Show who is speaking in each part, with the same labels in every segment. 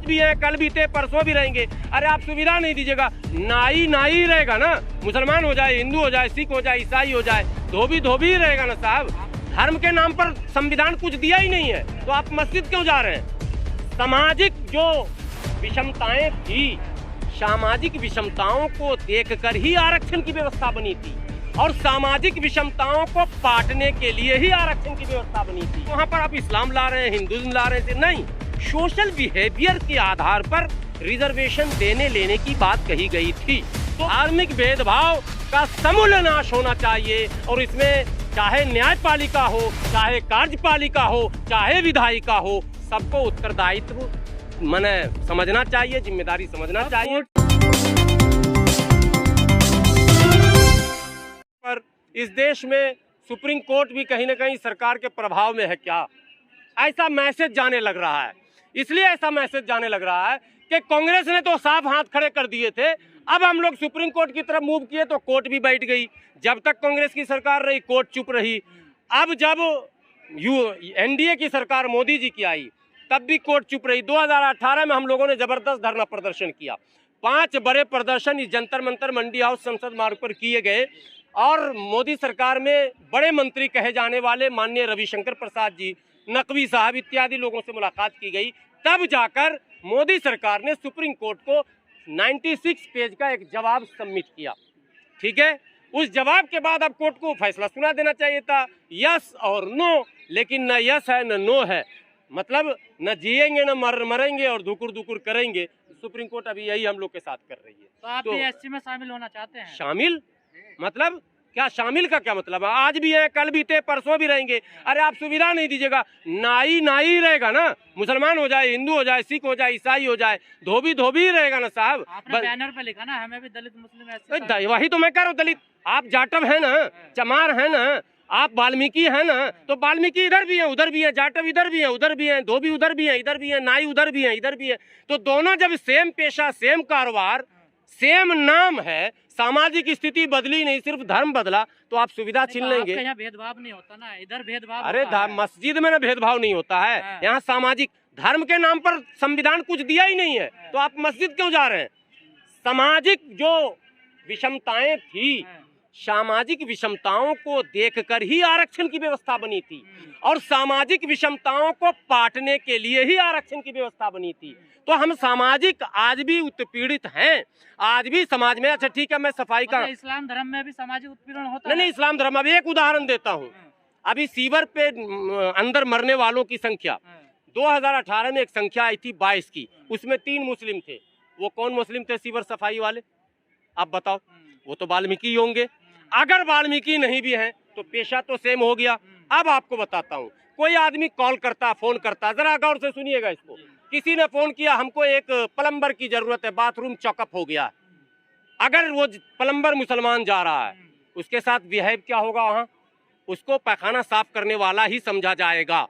Speaker 1: भी हैं, कल भी थे, परसों भी रहेंगे। अरे आप सुविधा नहीं दीजिएगा, नाई नाई रहेगा ना, मुसलमान हो जाए, हिंदू हो जाए, सिख हो जाए, ईसाई हो जाए, धोबी धोबी ही रहेगा ना साहब। धर्म के नाम पर संविधान कुछ दिया ही नहीं है, तो आप मस्जिद क्यों जा रहे हैं? सामाजिक जो विषमताएं थी, सामाजिक विषमताओं को देखकर ही आरक्षण की व्यवस्था बनी थी, और सामाजिक विषमताओं को पाटने के लिए ही आरक्षण की व्यवस्था बनी थी। वहाँ पर आप इस्लाम ला रहे हैं, हिंदुइज्म ला रहे थे, नहीं, सोशल बिहेवियर के आधार पर रिजर्वेशन देने लेने की बात कही गई थी। तो धार्मिक भेदभाव का समूल नाश होना चाहिए, और इसमें चाहे न्यायपालिका हो, चाहे कार्यपालिका हो, चाहे विधायिका हो, सबको उत्तरदायित्व मने समझना चाहिए, जिम्मेदारी समझना चाहिए। पर इस देश में सुप्रीम कोर्ट भी कहीं ना कहीं सरकार के प्रभाव में है क्या, ऐसा मैसेज जाने लग रहा है। इसलिए ऐसा मैसेज जाने लग रहा है कि कांग्रेस ने तो साफ हाथ खड़े कर दिए थे, अब हम लोग सुप्रीम कोर्ट की तरफ मूव किए तो कोर्ट भी बैठ गई। जब तक कांग्रेस की सरकार रही कोर्ट चुप रही, अब जब एनडीए की सरकार मोदी जी की आई तब भी कोर्ट चुप रही। 2018 में हम लोगों ने जबरदस्त धरना प्रदर्शन किया, 5 बड़े प्रदर्शन इस जंतर मंतर, मंडी हाउस, संसद मार्ग पर किए गए, और मोदी सरकार में बड़े मंत्री कहे जाने वाले माननीय रविशंकर प्रसाद जी, नकवी साहब इत्यादि लोगों से मुलाकात की गई। तब जाकर मोदी सरकार ने सुप्रीम कोर्ट को 96 पेज का एक जवाब सबमिट किया। ठीक है, उस जवाब के बाद अब कोर्ट को फैसला सुना देना चाहिए था, यस और नो, लेकिन न यस है न नो है, मतलब न जिएंगे न मरेंगे और धुकुर धुकुर करेंगे। सुप्रीम कोर्ट अभी यही हम लोग के साथ कर रही है।
Speaker 2: तो आप भी एससी में शामिल होना चाहते हैं?
Speaker 1: शामिल मतलब क्या, शामिल का क्या मतलब है? आज भी हैं, कल भी थे, परसों भी रहेंगे। अरे आप सुविधा नहीं दीजिएगा, नाई नाई ही रहेगा ना, मुसलमान हो जाए, हिंदू हो जाए, सिख हो जाए, ईसाई हो जाए, धोबी धोबी ही रहेगा ना साहब।
Speaker 2: आपने बैनर पे लिखा ना, हमें भी दलित मुस्लिम एससी।
Speaker 1: वही तो मैं कह रहा हूँ, दलित आप जाटव है ना, चमार है ना, आप वाल्मीकि है ना, तो वाल्मीकि इधर भी है, उधर भी है, जाटव इधर भी है, उधर भी है, धोबी उधर भी है, इधर भी है, नाई उधर भी है, इधर भी है। तो दोनों जब सेम पेशा, सेम कारोबार, सेम नाम है, सामाजिक स्थिति बदली नहीं, सिर्फ धर्म बदला, तो आप सुविधा छीन लेंगे।
Speaker 2: यहाँ भेदभाव नहीं होता ना, इधर भेदभाव।
Speaker 1: अरे मस्जिद में ना भेदभाव नहीं होता है, यहाँ सामाजिक, धर्म के नाम पर संविधान कुछ दिया ही नहीं है, तो आप मस्जिद क्यों जा रहे हैं? सामाजिक जो विषमताएं थी, सामाजिक विषमताओं को देखकर ही आरक्षण की व्यवस्था बनी थी, और सामाजिक विषमताओं को पाटने के लिए ही आरक्षण की व्यवस्था बनी थी। तो हम सामाजिक आज भी उत्पीड़ित हैं, आज भी समाज में। अच्छा ठीक है, मैं सफाई का,
Speaker 2: इस्लाम धर्म में भी सामाजिक उत्पीड़न होता
Speaker 1: है? नहीं, इस्लाम धर्म, अभी एक उदाहरण देता हूँ। अभी सीवर पे अंदर मरने वालों की संख्या 2018 में एक संख्या आई थी 22 की, उसमें 3 मुस्लिम थे। वो कौन मुस्लिम थे सीवर सफाई वाले, आप बताओ? वो तो वाल्मीकि होंगे। अगर वाल्मीकि नहीं भी हैं तो पेशा तो सेम हो गया। अब आपको बताता हूँ, कोई आदमी कॉल करता, फोन करता, जरा गौर से सुनिएगा इसको। किसी ने फोन किया, हमको एक प्लम्बर की जरूरत है, बाथरूम चौकअप हो गया। अगर वो प्लम्बर मुसलमान जा रहा है, उसके साथ बिहेव क्या होगा? वहाँ उसको पैखाना साफ करने वाला ही समझा जाएगा।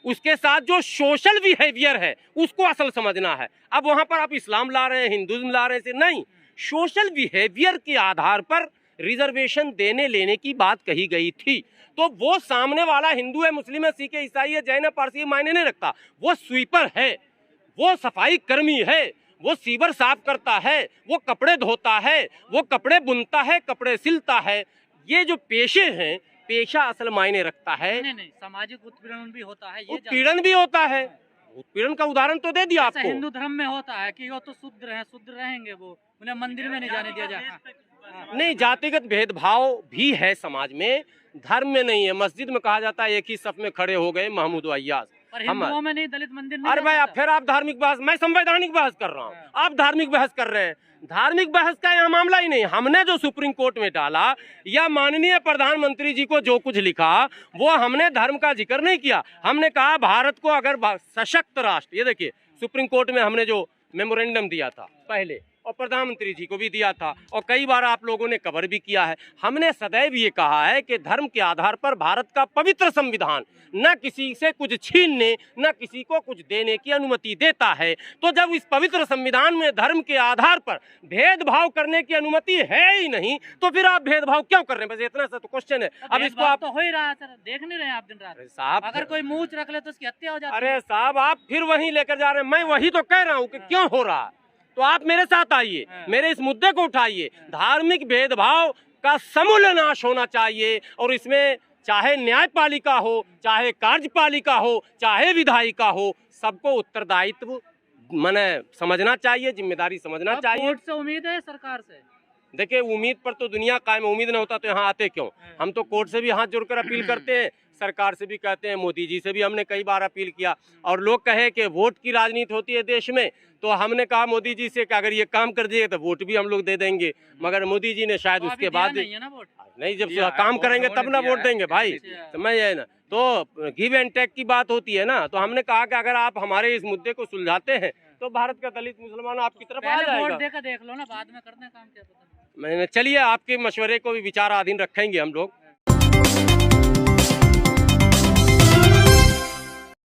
Speaker 1: उसके साथ जो सोशल बिहेवियर है उसको असल समझना है। अब वहाँ पर आप इस्लाम ला रहे हैं, हिंदुइज्म ला रहे हैं, नहीं, सोशल बिहेवियर के आधार पर रिजर्वेशन देने लेने की बात कही गई थी। तो वो सामने वाला हिंदू है, मुस्लिम है, सिख है, ईसाई है, जैन है, पारसी है, मायने नहीं रखता। वो स्वीपर है, वो सफाई कर्मी है, वो सीवर साफ करता है, वो कपड़े धोता है, वो कपड़े बुनता है, कपड़े सिलता है। ये जो पेशे हैं, पेशा असल मायने रखता है।
Speaker 2: नहीं, सामाजिक उत्पीड़न भी होता है,
Speaker 1: उत्पीड़न भी होता है। उत्पीड़न का उदाहरण तो दे दिया आपको।
Speaker 2: हिंदू धर्म में होता है कि वो तो शुद्ध रहेंगे, वो उन्हें मंदिर में नहीं जाने दिया जाए।
Speaker 1: नहीं, जातिगत भेदभाव भी है समाज में, धर्म में नहीं है। मस्जिद में कहा जाता है एक ही सफ में खड़े हो गए महमूद अय्याज,
Speaker 2: हिंदुओं में नहीं, दलित मंदिर नहीं।
Speaker 1: अरे भाई फिर आप धार्मिक बहस, मैं संवैधानिक बहस कर रहा हूँ, आप धार्मिक बहस कर रहे हैं। धार्मिक बहस का यहाँ मामला ही नहीं। हमने जो सुप्रीम कोर्ट में डाला या माननीय प्रधानमंत्री जी को जो कुछ लिखा, वो हमने धर्म का जिक्र नहीं किया। हमने कहा भारत को अगर सशक्त राष्ट्र, ये देखिए सुप्रीम कोर्ट में हमने जो मेमोरेंडम दिया था पहले, और प्रधानमंत्री जी को भी दिया था और कई बार आप लोगों ने कवर भी किया है। हमने सदैव ये कहा है कि धर्म के आधार पर भारत का पवित्र संविधान न किसी से कुछ छीनने न किसी को कुछ देने की अनुमति देता है। तो जब इस पवित्र संविधान में धर्म के आधार पर भेदभाव करने की अनुमति है ही नहीं तो फिर आप भेदभाव क्यों कर रहे हैं? बस इतना सा तो क्वेश्चन है। अब इसको आप
Speaker 2: तो हो ही रहा है सर, देख नहीं रहे हैं आप दिन रात।
Speaker 1: साहब
Speaker 2: अगर कोई मूंछ रख ले तो उसकी हत्या हो जाती है।
Speaker 1: अरे साहब आप फिर वहीं लेकर जा रहे हैं। मैं वही तो कह रहा हूँ कि क्यों हो रहा है। तो आप मेरे साथ आइए, मेरे इस मुद्दे को उठाइए। धार्मिक भेदभाव का समूल नाश होना चाहिए और इसमें चाहे न्यायपालिका हो, चाहे कार्यपालिका हो, चाहे विधायिका हो, सबको उत्तरदायित्व माने समझना चाहिए, जिम्मेदारी समझना चाहिए।
Speaker 2: कोर्ट से उम्मीद है सरकार से?
Speaker 1: देखिए उम्मीद पर तो दुनिया कायम, उम्मीद न होता तो यहाँ आते क्यों? हम तो कोर्ट से भी हाथ जोड़कर अपील करते हैं, सरकार से भी कहते हैं, मोदी जी से भी हमने कई बार अपील किया। और लोग कहे कि वोट की राजनीति होती है देश में, तो हमने कहा मोदी जी से कि अगर ये काम कर दिए तो वोट भी हम लोग दे देंगे। मगर मोदी जी ने शायद
Speaker 2: तो
Speaker 1: उसके बाद
Speaker 2: नहीं है ना वोट?
Speaker 1: नहीं, जब काम करेंगे तब ना वोट देंगे भाई। समझ है ना? तो गिव एंड टेक की बात होती है ना। तो हमने कहा कि अगर आप हमारे इस मुद्दे को सुलझाते हैं तो भारत का दलित मुसलमान आपकी तरफ आ जाएगा।
Speaker 2: वोट देकर देख लो ना, बाद में करते हैं काम, क्या पता।
Speaker 1: मैंने चलिए आपके मशवरे को भी विचाराधीन रखेंगे हम लोग।